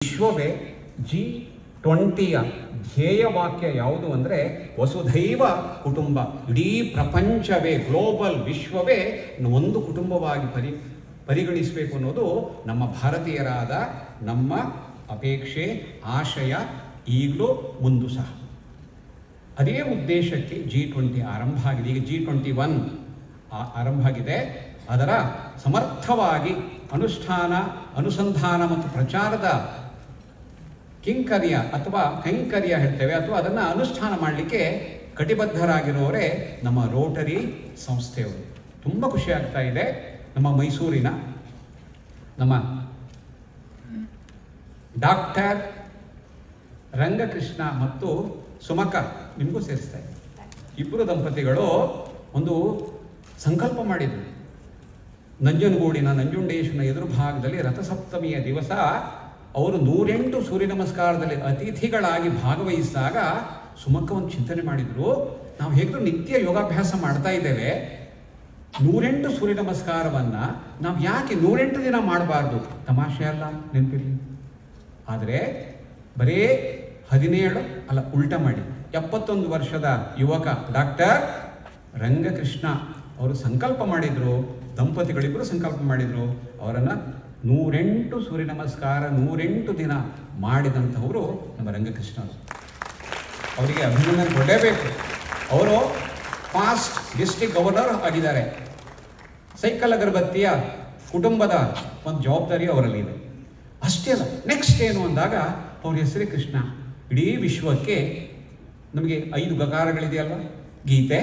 ವಿಶ್ವವೇ G20ಯ ಧ್ಯೇಯವಾಕ್ಯ ಯಾವುದು ಅಂದರೆ ವಸುಧೈವ ಕುಟುಂಬ. ಇಡೀ ಪ್ರಪಂಚವೇ, ಗ್ಲೋಬಲ್ ವಿಶ್ವವೇ ಒಂದು ಕುಟುಂಬವಾಗಿ ಪರಿಗಣಿಸಬೇಕು ಅನ್ನೋದು ನಮ್ಮ ಭಾರತೀಯರಾದ ನಮ್ಮ ಅಪೇಕ್ಷೆ, ಆಶಯ, ಈಗಲೂ ಮುಂದೂ ಸಹ. ಅದೇ ಉದ್ದೇಶಕ್ಕೆ G20 ಆರಂಭ ಆಗಿದೆ. ಈಗ G21 ಆರಂಭ ಆಗಿದೆ. ಅದರ ಸಮರ್ಥವಾಗಿ ಅನುಸಂಧಾನ ಮತ್ತು ಪ್ರಚಾರದ ಕಿಂಕರ್ಯ ಅಥವಾ ಕೈಂಕರ್ಯ ಹೇಳ್ತೇವೆ, ಅಥವಾ ಅದನ್ನು ಅನುಷ್ಠಾನ ಮಾಡಲಿಕ್ಕೆ ಕಟಿಬದ್ಧರಾಗಿರೋರೇ ನಮ್ಮ ರೋಟರಿ ಸಂಸ್ಥೆಯವರು. ತುಂಬ ಖುಷಿ ಆಗ್ತಾ ಇದೆ. ನಮ್ಮ ಮೈಸೂರಿನ ನಮ್ಮ ಡಾಕ್ಟರ್ ರಂಗಕೃಷ್ಣ ಮತ್ತು ಸುಮಕ, ನಿಮಗೂ ಸೇರಿಸ್ತಾ ಇದೆ, ಇಬ್ಬರು ದಂಪತಿಗಳು ಒಂದು ಸಂಕಲ್ಪ ಮಾಡಿದರು. ನಂಜನಗೂಡಿನ ನಂಜುಂಡೇಶ್ವರನ ಎದುರು ಭಾಗದಲ್ಲಿ ರಥಸಪ್ತಮಿಯ ದಿವಸ ಅವರು 108 ಸೂರ್ಯ ನಮಸ್ಕಾರದಲ್ಲಿ ಅತಿಥಿಗಳಾಗಿ ಭಾಗವಹಿಸಿದಾಗ ಸುಮಕ್ಕ ಒಂದು ಚಿಂತನೆ ಮಾಡಿದರು. ನಾವು ಹೇಗೂ ನಿತ್ಯ ಯೋಗಾಭ್ಯಾಸ ಮಾಡ್ತಾ ಇದ್ದೇವೆ, 108 ಸೂರ್ಯ ನಮಸ್ಕಾರವನ್ನು ನಾವು ಯಾಕೆ 108 ದಿನ ಮಾಡಬಾರ್ದು? ತಮಾಷೆ ಅಲ್ಲ, ನೆನಪಿರಲಿ. ಆದರೆ ಬರೇ 17 ಅಲ್ಲ, ಉಲ್ಟ ಮಾಡಿ 71 ವರ್ಷದ ಯುವಕ ಡಾಕ್ಟರ್ ರಂಗಕೃಷ್ಣ ಅವರು ಸಂಕಲ್ಪ ಮಾಡಿದರು. ದಂಪತಿಗಳಿಬ್ಬರು ಸಂಕಲ್ಪ ಮಾಡಿದರು. ಅವರನ್ನು 108 ಸೂರ್ಯ ನಮಸ್ಕಾರ 108 ದಿನ ಮಾಡಿದಂಥವರು ನಮ್ಮ ರಂಗಕೃಷ್ಣರು. ಅವರಿಗೆ ಅಭಿನಂದನೆ ಕೊಡಲೇಬೇಕು. ಅವರು ಪಾಸ್ಟ್ ಡಿಸ್ಟ್ರಿಕ್ಟ್ ಗವರ್ನರ್ ಆಗಿದ್ದಾರೆ. ಸೈಕಲ್ ಅಗರಬತ್ತಿಯ ಕುಟುಂಬದ ಒಂದು ಜವಾಬ್ದಾರಿ ಅವರಲ್ಲಿ ಇದೆ. ಅಷ್ಟೇ ಅಲ್ಲ, ನೆಕ್ಸ್ಟ್ ಏನು ಅಂದಾಗ ಅವ್ರ ಹೆಸರೇ ಕೃಷ್ಣ. ಇಡೀ ವಿಶ್ವಕ್ಕೆ ನಮಗೆ 5 ಗಕಾರಗಳಿದೆಯಲ್ವ: ಗೀತೆ,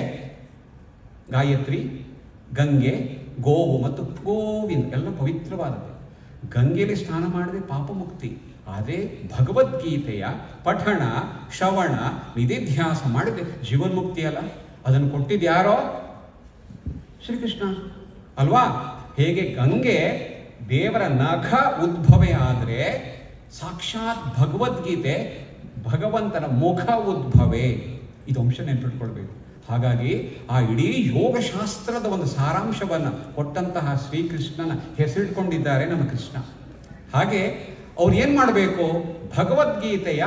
ಗಾಯತ್ರಿ, ಗಂಗೆ, ಗೋವು ಮತ್ತು ಗೋವಿಂದ. ಎಲ್ಲ ಪವಿತ್ರವಾದದ್ದು. ಗಂಗೆಯಲ್ಲಿ ಸ್ನಾನ ಮಾಡಿದ್ರೆ ಪಾಪ ಮುಕ್ತಿ. ಆದರೆ ಭಗವದ್ಗೀತೆಯ ಪಠಣ, ಶ್ರವಣ, ನಿಧಿಧ್ಯಾಸ ಮಾಡಿದ್ರೆ ಜೀವನ್ಮುಕ್ತಿ ಅಲ್ಲ. ಅದನ್ನು ಕೊಟ್ಟಿದ್ದು ಯಾರೋ? ಶ್ರೀಕೃಷ್ಣ ಅಲ್ವಾ? ಹೇಗೆ ಗಂಗೆ ದೇವರ ನಖ ಉದ್ಭವೆ ಆದರೆ ಸಾಕ್ಷಾತ್ ಭಗವದ್ಗೀತೆ ಭಗವಂತನ ಮುಖ ಉದ್ಭವೆ. ಇದು ಅಂಶ ನೆನಪಿಟ್ಕೊಳ್ಬೇಕು. ಹಾಗಾಗಿ ಆ ಇಡೀ ಯೋಗಶಾಸ್ತ್ರದ ಒಂದು ಸಾರಾಂಶವನ್ನು ಕೊಟ್ಟಂತಹ ಶ್ರೀಕೃಷ್ಣನ ಹೆಸರಿಟ್ಕೊಂಡಿದ್ದಾರೆ ನಮ್ಮ ಕೃಷ್ಣ. ಹಾಗೆ ಅವ್ರು ಏನು ಮಾಡಬೇಕು? ಭಗವದ್ಗೀತೆಯ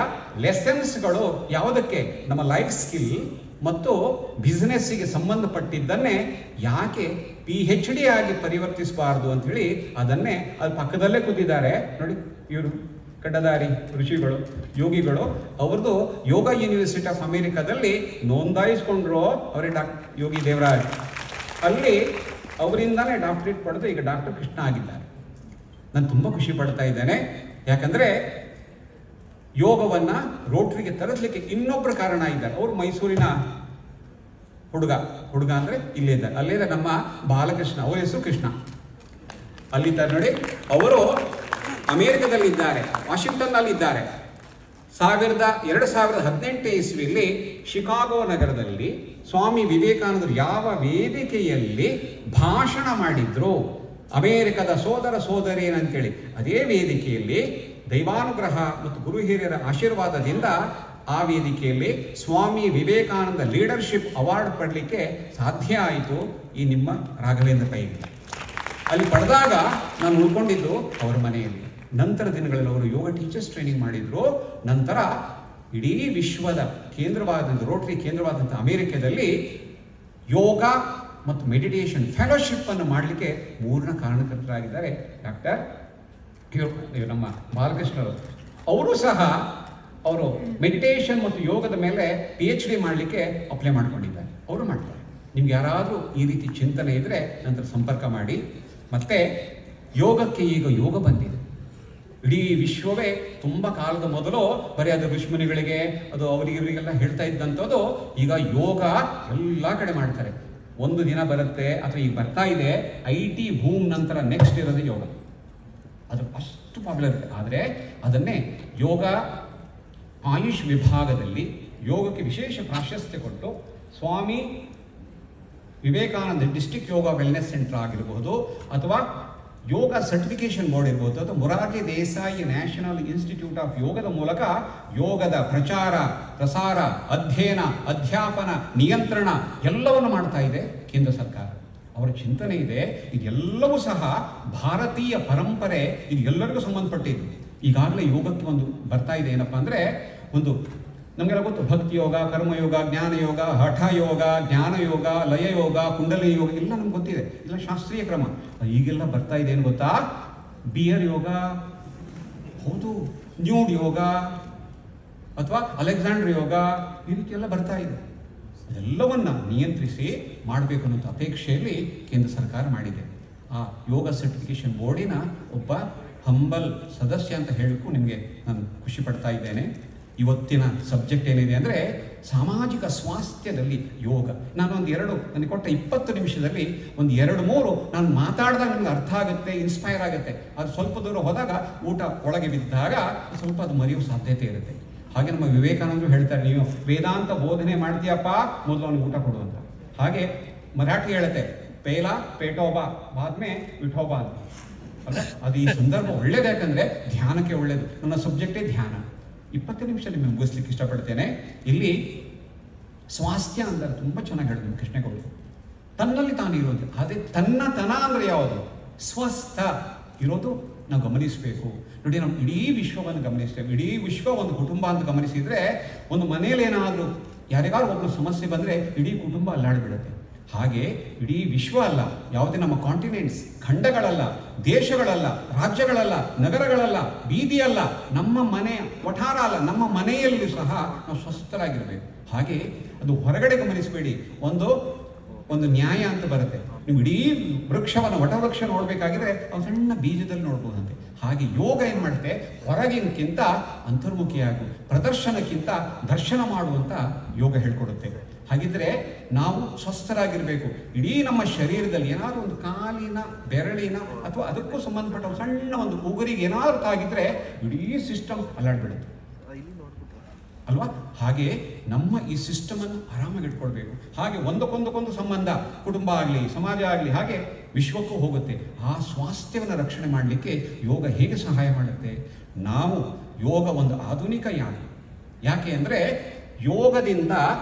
ಲೆಸನ್ಸ್ಗಳು ಯಾವುದಕ್ಕೆ? ನಮ್ಮ ಲೈಫ್ ಸ್ಕಿಲ್ ಮತ್ತು ಬಿಸ್ನೆಸ್ಸಿಗೆ ಸಂಬಂಧಪಟ್ಟಿದ್ದನ್ನೇ ಯಾಕೆ PhD ಆಗಿ ಪರಿವರ್ತಿಸಬಾರ್ದು ಅಂಥೇಳಿ ಅದನ್ನೇ ಅದು ಪಕ್ಕದಲ್ಲೇ ಕೂತಿದ್ದಾರೆ ನೋಡಿ. ಇವರು ಕಡ್ಡದಾರಿ ಋಷಿಗಳು, ಯೋಗಿಗಳು. ಅವ್ರದ್ದು ಯೋಗ ಯೂನಿವರ್ಸಿಟಿ ಆಫ್ ಅಮೇರಿಕಾದಲ್ಲಿ ನೋಂದಾಯಿಸ್ಕೊಂಡ್ರು. ಅವರೇ ಯೋಗಿ ದೇವರಾಜ್. ಅಲ್ಲಿ ಅವರಿಂದಾನೇ ಡಾಕ್ಟರೇಟ್ ಪಡೆದು ಈಗ ಡಾಕ್ಟರ್ ಕೃಷ್ಣ ಆಗಿದ್ದಾರೆ. ನಾನು ತುಂಬ ಖುಷಿ ಪಡ್ತಾ ಇದ್ದೇನೆ. ಯಾಕಂದರೆ ಯೋಗವನ್ನು ರೋಟ್ರಿಗೆ ತರಿಸಲಿಕ್ಕೆ ಇನ್ನೊಬ್ಬರು ಕಾರಣ ಇದ್ದಾರೆ. ಅವರು ಮೈಸೂರಿನ ಹುಡುಗ ಅಂದರೆ ಇಲ್ಲೇ ಇದ್ದಾರೆ. ಅಲ್ಲೇ ನಮ್ಮ ಬಾಲಕೃಷ್ಣ, ಅವ್ರ ಹೆಸರು ಕೃಷ್ಣ. ಅಲ್ಲಿದ್ದಾರೆ ನೋಡಿ. ಅವರು ಅಮೇರಿಕದಲ್ಲಿದ್ದಾರೆ, ವಾಷಿಂಗ್ಟನ್ನಲ್ಲಿದ್ದಾರೆ. 2018 ಇಸ್ವಿಯಲ್ಲಿ ಶಿಕಾಗೋ ನಗರದಲ್ಲಿ ಸ್ವಾಮಿ ವಿವೇಕಾನಂದರು ಯಾವ ವೇದಿಕೆಯಲ್ಲಿ ಭಾಷಣ ಮಾಡಿದ್ರು, ಅಮೇರಿಕದ ಸೋದರ ಸೋದರಿಯರಂತೇಳಿ, ಅದೇ ವೇದಿಕೆಯಲ್ಲಿ ದೈವಾನುಗ್ರಹ ಮತ್ತು ಗುರು ಹಿರಿಯರ ಆಶೀರ್ವಾದದಿಂದ ಆ ವೇದಿಕೆಯಲ್ಲಿ ಸ್ವಾಮಿ ವಿವೇಕಾನಂದ ಲೀಡರ್ಶಿಪ್ ಅವಾರ್ಡ್ ಪಡಲಿಕ್ಕೆ ಸಾಧ್ಯ ಆಯಿತು ಈ ನಿಮ್ಮ ರಾಘವೇಂದ್ರ ಕೈಗೆ. ಅಲ್ಲಿ ಪಡೆದಾಗ ನಾನು ಉಳ್ಕೊಂಡಿದ್ದು ಅವರ ಮನೆಯಲ್ಲಿ. ನಂತರ ದಿನಗಳಲ್ಲಿ ಅವರು ಯೋಗ ಟೀಚರ್ಸ್ ಟ್ರೈನಿಂಗ್ ಮಾಡಿದರು. ನಂತರ ಇಡೀ ವಿಶ್ವದ ಕೇಂದ್ರವಾದಂಥ ರೋಟರಿ ಕೇಂದ್ರವಾದಂಥ ಅಮೇರಿಕಾದಲ್ಲಿ ಯೋಗ ಮತ್ತು ಮೆಡಿಟೇಷನ್ ಫೆಲೋಶಿಪ್ಪನ್ನು ಮಾಡಲಿಕ್ಕೆ ಮೂರನೇ ಕಾರಣಕರ್ತರಾಗಿದ್ದಾರೆ ಡಾಕ್ಟರ್ ನಮ್ಮ ಬಾಲಕೃಷ್ಣರು. ಅವರು ಸಹ ಅವರು ಮೆಡಿಟೇಷನ್ ಮತ್ತು ಯೋಗದ ಮೇಲೆ PhD ಮಾಡಲಿಕ್ಕೆ ಅಪ್ಲೈ ಮಾಡ್ಕೊಂಡಿದ್ದಾರೆ. ಅವರು ಮಾಡ್ತಾರೆ. ನಿಮ್ಗೆ ಯಾರಾದರೂ ಈ ರೀತಿ ಚಿಂತನೆ ಇದ್ದರೆ ನಂತರ ಸಂಪರ್ಕ ಮಾಡಿ. ಮತ್ತು ಯೋಗಕ್ಕೆ ಈಗ ಯೋಗ ಬಂದಿದೆ. ಇಡೀ ವಿಶ್ವವೇ ತುಂಬ ಕಾಲದ ಮೊದಲು ಬರೀ ಅದು ಋಷಿಮುನಿಗಳಿಗೆ ಅದು ಅವರಿಗೆಲ್ಲ ಹೇಳ್ತಾ ಇದ್ದಂಥದ್ದು ಈಗ ಯೋಗ ಎಲ್ಲ ಕಡೆ ಮಾಡ್ತಾರೆ. ಒಂದು ದಿನ ಬರುತ್ತೆ ಅಥವಾ ಈಗ ಬರ್ತಾ ಇದೆ IT ಬೂಮ್ ನಂತರ ನೆಕ್ಸ್ಟ್ ಇರೋದು ಯೋಗ. ಅದು ಅಷ್ಟು ಪಾಪ್ಯುಲರ್ ಇದೆ. ಆದರೆ ಅದನ್ನೇ ಯೋಗ ಆಯುಷ್ ವಿಭಾಗದಲ್ಲಿ ಯೋಗಕ್ಕೆ ವಿಶೇಷ ಪ್ರಾಶಸ್ತ್ಯ ಕೊಟ್ಟು ಸ್ವಾಮಿ ವಿವೇಕಾನಂದ ಡಿಸ್ಟ್ರಿಕ್ಟ್ ಯೋಗ ವೆಲ್ನೆಸ್ ಸೆಂಟರ್ ಆಗಿರಬಹುದು, ಅಥವಾ ಯೋಗ ಸರ್ಟಿಫಿಕೇಶನ್ ಬೋರ್ಡ್ ಇರ್ಬೋದು, ಅಥವಾ Morarji Desai national institute of ಯೋಗದ ಮೂಲಕ ಯೋಗದ ಪ್ರಚಾರ, ಪ್ರಸಾರ, ಅಧ್ಯಯನ, ಅಧ್ಯಾಪನ, ನಿಯಂತ್ರಣ ಎಲ್ಲವನ್ನು ಮಾಡ್ತಾ ಇದೆ ಕೇಂದ್ರ ಸರ್ಕಾರ. ಅವರ ಚಿಂತನೆ ಇದೆ ಇದೆಲ್ಲವೂ ಸಹ ಭಾರತೀಯ ಪರಂಪರೆ, ಇದು ಎಲ್ಲರಿಗೂ ಸಂಬಂಧಪಟ್ಟಿದ್ದು. ಈಗಾಗಲೇ ಯೋಗಕ್ಕೆ ಒಂದು ಬರ್ತಾ ಇದೆ. ಏನಪ್ಪ ಅಂದರೆ, ಒಂದು ನಮಗೆಲ್ಲ ಗೊತ್ತು, ಭಕ್ತಿ ಯೋಗ, ಕರ್ಮಯೋಗ, ಜ್ಞಾನಯೋಗ, ಹಠ ಯೋಗ, ಜ್ಞಾನಯೋಗ, ಲಯ ಯೋಗ, ಕುಂಡಲಿನಿ ಯೋಗ ಎಲ್ಲ ನಮ್ಗೆ ಗೊತ್ತಿದೆ. ಇಲ್ಲ ಶಾಸ್ತ್ರೀಯ ಕ್ರಮ. ಈಗೆಲ್ಲ ಬರ್ತಾ ಇದೆ ಏನು ಗೊತ್ತಾ? ಬಿಯರ್ ಯೋಗ, ಹೌದು, ನ್ಯೂಡ್ ಯೋಗ ಅಥವಾ ಅಲೆಕ್ಸಾಂಡರ್ ಯೋಗ, ಈ ರೀತಿ ಎಲ್ಲ ಬರ್ತಾ ಇದೆ. ಇದೆಲ್ಲವನ್ನ ನಿಯಂತ್ರಿಸಿ ಮಾಡಬೇಕು ಅನ್ನೋ ಅಪೇಕ್ಷೆಯಲ್ಲಿ ಕೇಂದ್ರ ಸರ್ಕಾರ ಮಾಡಿದೆ. ಆ ಯೋಗ ಸರ್ಟಿಫಿಕೇಶನ್ ಬೋರ್ಡಿನ ಒಬ್ಬ ಹಂಬಲ್ ಸದಸ್ಯ ಅಂತ ಹೇಳಕ್ಕೂ ನಿಮಗೆ ನಾನು ಖುಷಿ ಪಡ್ತಾ ಇದ್ದೇನೆ. ಇವತ್ತಿನ ಸಬ್ಜೆಕ್ಟ್ ಏನಿದೆ ಅಂದರೆ ಸಾಮಾಜಿಕ ಸ್ವಾಸ್ಥ್ಯದಲ್ಲಿ ಯೋಗ. ನನಗೆ ಕೊಟ್ಟ 20 ನಿಮಿಷದಲ್ಲಿ ಒಂದು 2-3 ನಾನು ಮಾತಾಡಿದಾಗ ನಿಮ್ಗೆ ಅರ್ಥ ಆಗುತ್ತೆ, ಇನ್ಸ್ಪೈರ್ ಆಗುತ್ತೆ. ಅದು ಸ್ವಲ್ಪ ದೂರ ಹೋದಾಗ ಊಟ ಒಳಗೆ ಬಿದ್ದಾಗ ಸ್ವಲ್ಪ ಅದು ಮರೆಯೋ ಸಾಧ್ಯತೆ ಇರುತ್ತೆ. ಹಾಗೆ ನಮ್ಮ ವಿವೇಕಾನಂದರು ಹೇಳ್ತಾರೆ, ನೀವು ವೇದಾಂತ ಬೋಧನೆ ಮಾಡ್ತೀಯಪ್ಪ, ಮೊದಲು ಅವನಿಗೆ ಊಟ ಕೊಡು ಅಂತ. ಹಾಗೆ ಮರಾಠಿ ಹೇಳುತ್ತೆ, ಪೇಲಾ ಪೇಟೋಬಾ ಬಾದ್ಮೇ ವಿಠೋಬಾ ಅಂತ. ಅಲ್ಲ, ಅದು ಈ ಸಂದರ್ಭ ಒಳ್ಳೇದು. ಯಾಕಂದರೆ ಧ್ಯಾನಕ್ಕೆ ಒಳ್ಳೇದು. ನನ್ನ ಸಬ್ಜೆಕ್ಟೇ ಧ್ಯಾನ. 20 ನಿಮಿಷ ನಿಮಗೆ ಮುಗಿಸ್ಲಿಕ್ಕೆ ಇಷ್ಟಪಡ್ತೇನೆ. ಇಲ್ಲಿ ಸ್ವಾಸ್ಥ್ಯ ಅಂದರೆ ತುಂಬ ಚೆನ್ನಾಗಿ ಹೇಳಿದ್ರು ಕೃಷ್ಣೇಗೌಡರು. ತನ್ನಲ್ಲಿ ತಾನು ಇರೋದು, ಅದೇ ತನ್ನತನ ಅಂದರೆ ಯಾವುದು? ಸ್ವಸ್ಥ ಇರೋದು ನಾವು ಗಮನಿಸಬೇಕು. ನೋಡಿ, ನಾವು ಇಡೀ ವಿಶ್ವವನ್ನು ಗಮನಿಸ್ತೇವೆ. ಇಡೀ ವಿಶ್ವ ಒಂದು ಕುಟುಂಬ ಅಂತ ಗಮನಿಸಿದರೆ, ಒಂದು ಮನೇಲಿ ಏನಾದರೂ ಯಾರಿಗಾದ್ರು ಒಬ್ಬರು ಸಮಸ್ಯೆ ಬಂದರೆ ಇಡೀ ಕುಟುಂಬ ಅಲ್ಲಾಡಿಬಿಡುತ್ತೆ. ಹಾಗೆ ಇಡೀ ವಿಶ್ವ ಅಲ್ಲ, ಯಾವುದೇ ನಮ್ಮ ಕಾಂಟಿನೆಂಟ್ಸ್, ಖಂಡಗಳಲ್ಲ, ದೇಶಗಳಲ್ಲ, ರಾಜ್ಯಗಳಲ್ಲ, ನಗರಗಳಲ್ಲ, ಬೀದಿಯಲ್ಲ, ನಮ್ಮ ಮನೆ ವಠಾರ ಅಲ್ಲ, ನಮ್ಮ ಮನೆಯಲ್ಲೂ ಸಹ ನಾವು ಸ್ವಸ್ಥರಾಗಿರಬೇಕು. ಹಾಗೆ ಅದು ಹೊರಗಡೆ ಗಮನಿಸಬೇಡಿ. ಒಂದು ನ್ಯಾಯ ಅಂತ ಬರುತ್ತೆ. ನೀವು ಇಡೀ ವೃಕ್ಷವನ್ನು, ವಟವೃಕ್ಷ ನೋಡಬೇಕಾಗಿದ್ರೆ ಅವ್ನು ಸಣ್ಣ ಬೀಜದಲ್ಲಿ ನೋಡ್ಬೋದಂತೆ. ಹಾಗೆ ಯೋಗ ಏನು ಮಾಡುತ್ತೆ, ಹೊರಗಿನಕ್ಕಿಂತ ಅಂತರ್ಮುಖಿಯಾಗು, ಪ್ರದರ್ಶನಕ್ಕಿಂತ ದರ್ಶನ ಮಾಡುವಂಥ ಯೋಗ ಹೇಳ್ಕೊಡುತ್ತೆ. ಹಾಗಿದ್ರೆ ನಾವು ಸ್ವಸ್ಥರಾಗಿರಬೇಕು. ಇಡೀ ನಮ್ಮ ಶರೀರದಲ್ಲಿ ಏನಾದರೂ ಒಂದು ಕಾಲಿನ ಬೆರಳಿನ ಅಥವಾ ಅದಕ್ಕೂ ಸಂಬಂಧಪಟ್ಟ ಸಣ್ಣ ಒಂದು ಉಗುರಿಗೆ ಏನಾದರೂ ತಾಗಿದ್ರೆ ಇಡೀ ಸಿಸ್ಟಮ್ ಅಲ್ಲಾಡ್ಬಿಡುತ್ತೆ ಅಲ್ವಾ? ಹಾಗೆ ನಮ್ಮ ಈ ಸಿಸ್ಟಮನ್ನು ಆರಾಮಾಗಿ ಇಟ್ಕೊಳ್ಬೇಕು. ಹಾಗೆ ಒಂದಕ್ಕೊಂದಕ್ಕೊಂದು ಸಂಬಂಧ, ಕುಟುಂಬ ಆಗಲಿ, ಸಮಾಜ ಆಗಲಿ, ಹಾಗೆ ವಿಶ್ವಕ್ಕೂ ಹೋಗುತ್ತೆ. ಆ ಸ್ವಾಸ್ಥ್ಯವನ್ನು ರಕ್ಷಣೆ ಮಾಡಲಿಕ್ಕೆ ಯೋಗ ಹೇಗೆ ಸಹಾಯ ಮಾಡುತ್ತೆ? ನಾವು ಯೋಗ ಒಂದು ಆಧುನಿಕ ಯಾಗ. ಯಾಕೆ ಅಂದರೆ ಯೋಗದಿಂದ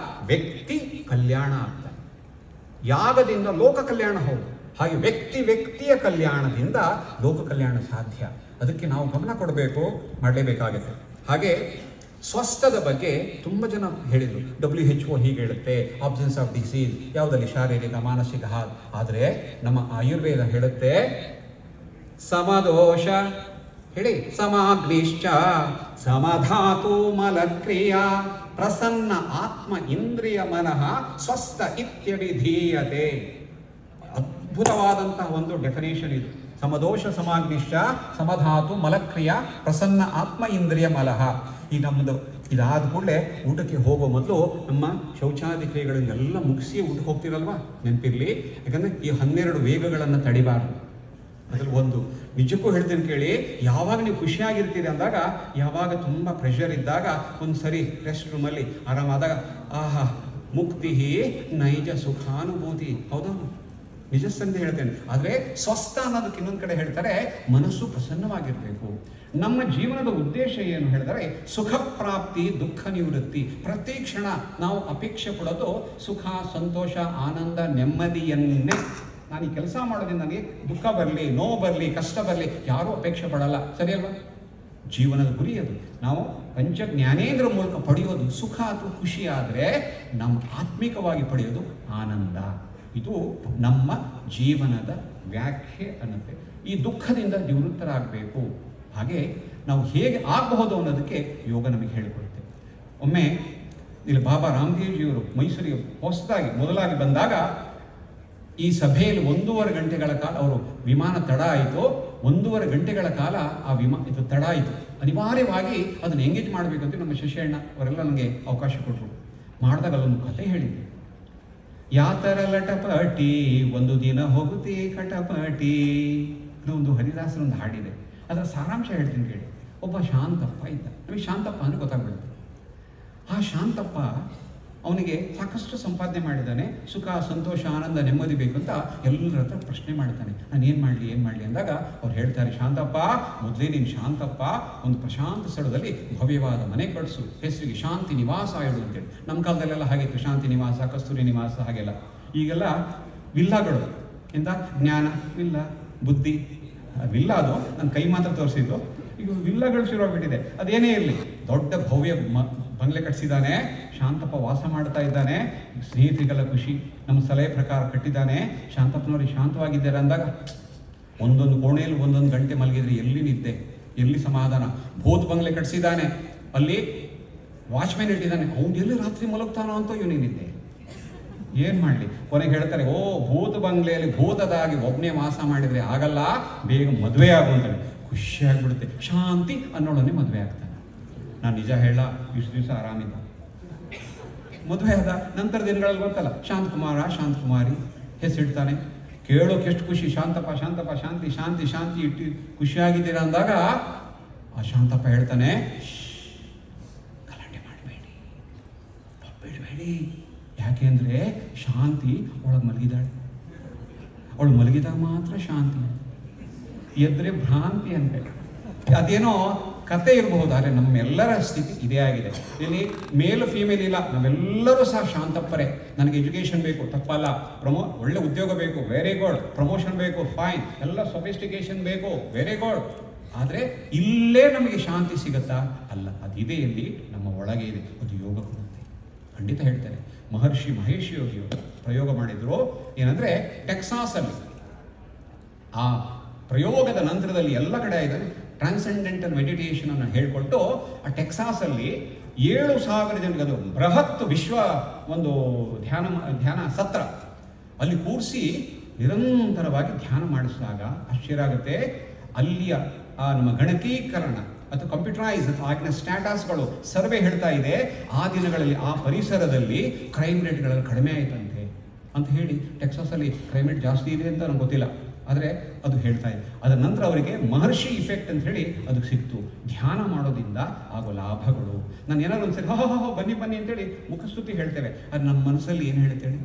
ವ್ಯಕ್ತಿ ಕಲ್ಯಾಣ ಆಗ್ತದೆ, ಯಾಗದಿಂದ ಲೋಕ ಕಲ್ಯಾಣ. ಹೌದು, ಹಾಗೆ ವ್ಯಕ್ತಿಯ ಕಲ್ಯಾಣದಿಂದ ಲೋಕ ಕಲ್ಯಾಣ ಸಾಧ್ಯ. ಅದಕ್ಕೆ ನಾವು ಗಮನ ಕೊಡಬೇಕು, ಮಾಡಲೇಬೇಕಾಗುತ್ತೆ. ಹಾಗೆ ಸ್ವಸ್ಥದ ಬಗ್ಗೆ ತುಂಬ ಜನ ಹೇಳಿದರು. WHO ಹೀಗೆ ಹೇಳುತ್ತೆ, ಆಬ್ಸೆನ್ಸ್ ಆಫ್ ಡಿಸೀಸ್, ಯಾವುದಲ್ಲಿ ಶಾರೀರಿಕ ಮಾನಸಿಕ. ಆದರೆ ನಮ್ಮ ಆಯುರ್ವೇದ ಹೇಳುತ್ತೆ ಸಮದೋಷ, ಹೇಳಿ, ಸಮಾಗ್ನಿಶ್ಚ ಸಮಧಾತು ಮಲಕ್ರಿಯಾ ಪ್ರಸನ್ನ ಆತ್ಮ ಇಂದ್ರಿಯ ಮನಃ ಸ್ವಸ್ಥ ಇತ್ಯಭಿಧೀಯತೆ. ಅದ್ಭುತವಾದಂತಹ ಒಂದು ಡೆಫಿನೇಷನ್ ಇದು. ಸಮದೋಷ ಸಮಾಗ್ನಿಶ್ಚ ಸಮಧಾತು ಮಲಕ್ರಿಯಾ ಪ್ರಸನ್ನ ಆತ್ಮ ಇಂದ್ರಿಯ ಮಲಃ. ಈ ನಮ್ಮದು ಇದಾದ ಕೂಡಲೇ ಊಟಕ್ಕೆ ಹೋಗೋ ಮೊದಲು ನಮ್ಮ ಶೌಚಾದಿ ಕ್ರಿಯೆಗಳನ್ನೆಲ್ಲ ಮುಗಿಸಿ ಊಟಕ್ಕೆ ಹೋಗ್ತೀರಲ್ವಾ, ನೆನಪಿರಲಿ. ಯಾಕಂದರೆ ಈ 12 ವೇಗಗಳನ್ನು ತಡಿಬಾರ್ದು. ಅದ್ರಲ್ಲಿ ಒಂದು ನಿಜಕ್ಕೂ ಹೇಳ್ತೀನಿ ಕೇಳಿ, ಯಾವಾಗ ನೀವು ಖುಷಿಯಾಗಿರ್ತೀರಿ ಅಂದಾಗ, ಯಾವಾಗ ತುಂಬ ಪ್ರೆಷರ್ ಇದ್ದಾಗ ಒಂದು ಸರಿ ರೆಸ್ಟ್ ರೂಮಲ್ಲಿ ಆರಾಮಾದಾಗ, ಆಹಾ ಮುಕ್ತಿ ನೈಜ ಸುಖಾನುಭೂತಿ. ಹೌದು, ನಿಜ ಸಂಧಿ ಹೇಳ್ತೇನೆ. ಆದರೆ ಸ್ವಸ್ಥ ಅನ್ನೋದಕ್ಕೆ ಇನ್ನೊಂದು ಕಡೆ ಹೇಳ್ತಾರೆ, ಮನಸ್ಸು ಪ್ರಸನ್ನವಾಗಿರಬೇಕು. ನಮ್ಮ ಜೀವನದ ಉದ್ದೇಶ ಏನು ಹೇಳಿದರೆ ಸುಖ ಪ್ರಾಪ್ತಿ, ದುಃಖ ನಿವೃತ್ತಿ. ಪ್ರತಿ ಕ್ಷಣ ನಾವು ಅಪೇಕ್ಷೆ ಪಡೋದು ಸುಖ, ಸಂತೋಷ, ಆನಂದ, ನೆಮ್ಮದಿಯನ್ನೇ. ನಾನು ಈ ಕೆಲಸ ಮಾಡೋದ್ರಿಂದ ನನಗೆ ದುಃಖ ಬರಲಿ, ನೋವು ಬರಲಿ, ಕಷ್ಟ ಬರಲಿ, ಯಾರೂ ಅಪೇಕ್ಷೆ ಪಡಲ್ಲ. ಸರಿ ಅಲ್ವಾ? ಜೀವನದ ಗುರಿ ಅದು. ನಾವು ಪಂಚ ಜ್ಞಾನೇಂದ್ರ ಮೂಲಕ ಪಡೆಯೋದು ಸುಖ ಅಥವಾ ಖುಷಿ. ಆದರೆ ನಮ್ಮ ಆತ್ಮಿಕವಾಗಿ ಪಡೆಯೋದು ಆನಂದ. ಇದು ನಮ್ಮ ಜೀವನದ ವ್ಯಾಖ್ಯೆ ಅನ್ನುತ್ತೆ. ಈ ದುಃಖದಿಂದ ನಿವೃತ್ತರಾಗಬೇಕು. ಹಾಗೆ ನಾವು ಹೇಗೆ ಆಗಬಹುದು ಅನ್ನೋದಕ್ಕೆ ಯೋಗ ನಮಗೆ ಹೇಳಿಕೊಡುತ್ತೆ. ಒಮ್ಮೆ ಇಲ್ಲಿ ಬಾಬಾ ರಾಮದೇವ್ಜಿಯವರು ಮೈಸೂರಿಗೆ ಮೊದಲಾಗಿ ಬಂದಾಗ ಈ ಸಭೆಯಲ್ಲಿ 1.5 ಗಂಟೆಗಳ ಕಾಲ ಅವರು ವಿಮಾನ ತಡ ಆಯಿತು. 1.5 ಗಂಟೆಗಳ ಕಾಲ ಆ ಇದು ತಡ ಆಯಿತು. ಅನಿವಾರ್ಯವಾಗಿ ಅದನ್ನು ಎಂಗೇಜ್ ಮಾಡಬೇಕು ಅಂತ ನಮ್ಮ ಶಶಿಯಣ್ಣ ಅವರೆಲ್ಲ ನನಗೆ ಅವಕಾಶ ಕೊಟ್ಟರು. ಮಾಡಿದಾಗ ಅಲ್ಲೊಂದು ಕಥೆ ಹೇಳಿದ್ದೆ. ಯಾತರ ಲಟಪಟಿ ಒಂದು ದಿನ ಹೋಗುತ್ತಿ ಕಟಪಟಿ. ಇದು ಒಂದು ಹರಿದಾಸರ ಒಂದು ಹಾಡಿದೆ. ಅದರ ಸಾರಾಂಶ ಹೇಳ್ತೀನಿ ಕೇಳಿ. ಒಬ್ಬ ಶಾಂತಪ್ಪ ಇದ್ದ. ನಮಗೆ ಶಾಂತಪ್ಪ ಅಂದರೆ ಗೊತ್ತಾಗ್ಬಿಡುತ್ತೆ. ಆ ಶಾಂತಪ್ಪ ಅವನಿಗೆ ಸಾಕಷ್ಟು ಸಂಪಾದನೆ ಮಾಡಿದ್ದಾನೆ. ಸುಖ, ಸಂತೋಷ, ಆನಂದ, ನೆಮ್ಮದಿ ಬೇಕು ಅಂತ ಎಲ್ಲರ ಹತ್ರ ಪ್ರಶ್ನೆ ಮಾಡ್ತಾನೆ. ನಾನು ಏನು ಮಾಡಲಿ ಅಂದಾಗ ಅವ್ರು ಹೇಳ್ತಾರೆ, ಶಾಂತಪ್ಪ, ಮೊದಲೇ ನೀನು ಶಾಂತಪ್ಪ ಒಂದು ಪ್ರಶಾಂತ ಸ್ಥಳದಲ್ಲಿ ಭವ್ಯವಾದ ಮನೆ ಕಟ್ಟಿಸು, ಹೆಸರಿಗೆ ಶಾಂತಿ ನಿವಾಸ ಇಡು ಅಂತೇಳಿ. ನಮ್ಮ ಕಾಲದಲ್ಲೆಲ್ಲ ಹಾಗಿತ್ತು, ಶಾಂತಿ ನಿವಾಸ, ಕಸ್ತೂರಿ ನಿವಾಸ, ಹಾಗೆಲ್ಲ. ಈಗೆಲ್ಲ ವಿಲ್ಲಾಗಳು, ಎಂತ ಜ್ಞಾನ ವಿಲ್ಲ, ಬುದ್ಧಿ ವಿಲ್ಲ. ಅದು ನನ್ನ ಕೈ ಮಾತ್ರ ತೋರಿಸಿದ್ದು. ಈಗ ವಿಲ್ಲಗಳು ಶುರುವಾಗ್ಬಿಟ್ಟಿದೆ. ಅದೇನೇ ಇರಲಿ, ದೊಡ್ಡ ಭವ್ಯ ಬಂಗ್ಲೆ ಕಟ್ಟಿಸಿದ್ದಾನೆ, ಶಾಂತಪ್ಪ ವಾಸ ಮಾಡ್ತಾ ಇದ್ದಾನೆ, ಸ್ನೇಹಿತರಿಗೆಲ್ಲ ಖುಷಿ, ನಮ್ಮ ಸಲಹೆ ಪ್ರಕಾರ ಕಟ್ಟಿದ್ದಾನೆ. ಶಾಂತಪ್ಪನವ್ರಿಗೆ ಶಾಂತವಾಗಿದ್ದಾರೆ ಅಂದಾಗ ಒಂದೊಂದು ಕೋಣೆಯಲ್ಲಿ ಒಂದೊಂದು ಗಂಟೆ ಮಲಗಿದ್ರೆ ಎಲ್ಲಿ ನಿದ್ದೆ, ಎಲ್ಲಿ ಸಮಾಧಾನ. ಭೂತ್ ಬಂಗ್ಲೆ ಕಟ್ಟಿಸಿದ್ದಾನೆ, ಅಲ್ಲಿ ವಾಚ್ಮ್ಯಾನ್ ಇಟ್ಟಿದ್ದಾನೆ, ಅವ್ನು ಎಲ್ಲಿ ರಾತ್ರಿ ಮಲಗ್ತಾನೋ ಅಂತ ಇವನಿನಿದ್ದೆ. ಏನು ಮಾಡಲಿ? ಕೊನೆಗೆ ಹೇಳ್ತಾರೆ, ಓ ಭೂತ ಬಂಗ್ಲೆಯಲ್ಲಿ ಭೂತದಾಗಿ ಒಬ್ಬನೇ ವಾಸ ಮಾಡಿದರೆ ಆಗಲ್ಲ, ಬೇಗ ಮದುವೆ ಆಗು ಅಂತಾನೆ. ಖುಷಿಯಾಗಿಬಿಡುತ್ತೆ, ಶಾಂತಿ ಅನ್ನೋಳನ್ನೇ ಮದುವೆ ಆಗ್ತಾನೆ. ನಾನು ನಿಜ ಹೇಳ, ಇಷ್ಟು ದಿವಸ ಆರಾಮಿದ್ದ, ಮದುವೆ ಆದ ನಂತರ ದಿನಗಳಲ್ಲಿ ಗೊತ್ತಲ್ಲ, ಶಾಂತಕುಮಾರ ಶಾಂತಕುಮಾರಿ ಹೆಸರಿಡ್ತಾನೆ. ಕೇಳೋಕೆ ಎಷ್ಟು ಖುಷಿ, ಶಾಂತಪ್ಪ ಶಾಂತಪ್ಪ ಶಾಂತಿ ಶಾಂತಿ ಶಾಂತಿ ಇಟ್ಟು ಖುಷಿಯಾಗಿದ್ದೀರಾ ಅಂದಾಗ ಆ ಶಾಂತಪ್ಪ ಹೇಳ್ತಾನೆ, ಗಲಾಟೆ ಮಾಡಬೇಡಿ, ಬಿಡಬೇಡಿ. ಯಾಕೆ ಅಂದರೆ ಶಾಂತಿ ಒಳಗೆ ಮಲಗಿದಾಳೆ, ಅವಳು ಮಲಗಿದಾಗ ಮಾತ್ರ ಶಾಂತಿ, ಎದ್ರೆ ಭ್ರಾಂತಿ ಅಂತೆ. ಅದೇನೋ ಕತೆ ಇರಬಹುದು, ಆದರೆ ನಮ್ಮೆಲ್ಲರ ಸ್ಥಿತಿ ಇದೇ ಆಗಿದೆ. ಇಲ್ಲಿ ಮೇಲ್ ಫೀಮೇಲ್ ಇಲ್ಲ, ನಾವೆಲ್ಲರೂ ಸಹ ಶಾಂತಪ್ಪರೇ. ನನಗೆ ಎಜುಕೇಷನ್ ಬೇಕು, ತಪ್ಪಲ್ಲ, ಒಳ್ಳೆ ಉದ್ಯೋಗ ಬೇಕು, ವೆರಿ ಗುಡ್, ಪ್ರಮೋಷನ್ ಬೇಕು, ಫೈನ್, ಎಲ್ಲ ಸೊಫಿಸ್ಟಿಕೇಶನ್ ಬೇಕು, ವೆರಿ ಗುಡ್. ಆದರೆ ಇಲ್ಲೇ ನಮಗೆ ಶಾಂತಿ ಸಿಗುತ್ತಾ? ಅಲ್ಲ, ಅದಿದೆ ಎಲ್ಲಿ? ನಮ್ಮ ಒಳಗೆ ಇದೆ. ಅದು ಯೋಗ ಕೊಡುತ್ತೆ, ಖಂಡಿತ ಹೇಳ್ತಾರೆ. ಮಹರ್ಷಿ ಮಹೇಶ್ ಯೋಗಿಯವರು ಪ್ರಯೋಗ ಮಾಡಿದ್ರು. ಏನಂದರೆ ಟೆಕ್ಸಾಸಲ್ಲಿ ಆ ಪ್ರಯೋಗದ ನಂತರದಲ್ಲಿ ಎಲ್ಲ ಕಡೆ ಇದ್ದಾರೆ ಟ್ರಾನ್ಸೆಂಡೆಂಟಲ್ ಮೆಡಿಟೇಷನ್ ಅನ್ನು ಹೇಳಿಕೊಟ್ಟು, ಆ ಟೆಕ್ಸಾಸಲ್ಲಿ 7,000 ಜನರಿಗೆ ಅದು ಬೃಹತ್ ವಿಶ್ವ ಒಂದು ಧ್ಯಾನ ಸತ್ರ ಅಲ್ಲಿ ಕೂರಿಸಿ ನಿರಂತರವಾಗಿ ಧ್ಯಾನ ಮಾಡಿಸಿದಾಗ ಆಶ್ಚರ್ಯ ಆಗುತ್ತೆ. ಅಲ್ಲಿಯ ನಮ್ಮ ಗಣಕೀಕರಣ ಅಥವಾ ಕಂಪ್ಯೂಟರೈಸ್ ಅಥವಾ ಆಗಿನ ಸ್ಟ್ಯಾಟಸ್ಗಳು ಸರ್ವೆ ಹೇಳ್ತಾ ಇದೆ, ಆ ದಿನಗಳಲ್ಲಿ ಆ ಪರಿಸರದಲ್ಲಿ ಕ್ರೈಮ್ ರೇಟ್ಗಳಲ್ಲಿ ಕಡಿಮೆ ಆಯ್ತಂತೆ ಅಂತ ಹೇಳಿ. ಟೆಕ್ಸಾಸಲ್ಲಿ ಕ್ರೈಮ್ ರೇಟ್ ಜಾಸ್ತಿ ಇದೆ ಅಂತ ನನಗೆ ಗೊತ್ತಿಲ್ಲ, ಆದರೆ ಅದು ಹೇಳ್ತಾ ಇದೆ. ಅದರ ನಂತರ ಅವರಿಗೆ ಮಹರ್ಷಿ ಇಫೆಕ್ಟ್ ಅಂತ ಹೇಳಿ ಅದು ಸಿಕ್ತು. ಧ್ಯಾನ ಮಾಡೋದ್ರಿಂದ ಆಗೋ ಲಾಭಗಳು. ನಾನು ಏನಾದ್ರು ಒಂದ್ಸರಿ ಬನ್ನಿ ಬನ್ನಿ ಅಂತೇಳಿ ಮುಖಸ್ತುತಿ ಹೇಳ್ತೇವೆ, ಅದು ನಮ್ಮ ಮನಸ್ಸಲ್ಲಿ ಏನು ಹೇಳ್ತೇವೆ,